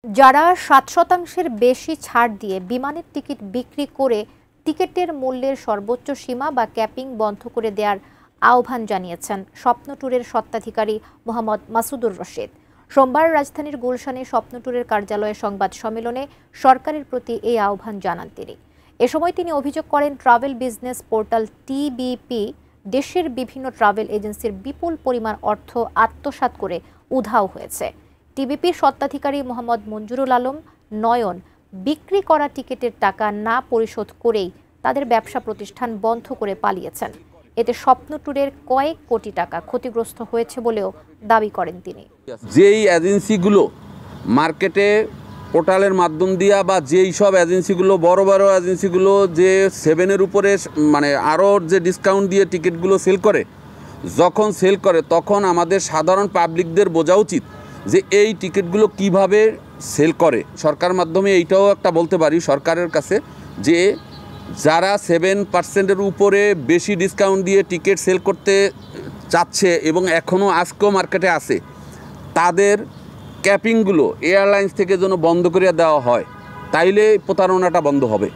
যারা ৭% বেশি ছাড় দিয়ে বিমানের টিকিট বিক্রি করে টিকিটের মূল্যের সর্বোচ্চ সীমা বা ক্যাপিং বন্ধ করে দেওয়ার আহ্বান জানিয়েছেন স্বপ্ন ট্যুরের স্বত্বাধিকারী মোহাম্মদ মাসুদুর রশিদ। সোমবার রাজধানীর গুলশানে স্বপ্ন ট্যুরের কার্যালয়ে সংবাদ সম্মেলনে সরকারের প্রতি এই আহ্বান জানান তিনি। এ সময় তিনি অভিযোগ করেন, ট্রাভেল বিজনেস পোর্টাল টিবিপি দেশের বিভিন্ন ট্রাভেল এজেন্সির বিপুল পরিমাণ অর্থ আত্মসাৎ করে উধাও হয়েছে। টিবিপির স্বত্বাধিকারী মোহাম্মদ মঞ্জুরুল আলম নয়ন বিক্রি করা টিকিটের টাকা না পরিশোধ করেই তাদের ব্যবসা প্রতিষ্ঠান বন্ধ করে পালিয়েছেন। এতে স্বপ্ন ট্যুরের কয়েক কোটি টাকা ক্ষতিগ্রস্ত হয়েছে বলেও দাবি করেন তিনি। যেই এজেন্সিগুলো মার্কেটে পোর্টালের মাধ্যম দিয়া বা যেই সব এজেন্সিগুলো বড় বড় এজেন্সিগুলো যে 7-এর উপরে মানে আরও যে ডিসকাউন্ট দিয়ে টিকিটগুলো সেল করে, যখন সেল করে তখন আমাদের সাধারণ পাবলিকদের বোঝা উচিত যে এই টিকিটগুলো কিভাবে সেল করে। সরকার মাধ্যমে এইটাও একটা বলতে পারি সরকারের কাছে যে যারা 7% উপরে বেশি ডিসকাউন্ট দিয়ে টিকিট সেল করতে চাচ্ছে এবং এখনও আজকেও মার্কেটে আছে, তাদের ক্যাপিংগুলো এয়ারলাইন্স থেকে যেন বন্ধ করে দেওয়া হয়, তাইলে প্রতারণাটা বন্ধ হবে।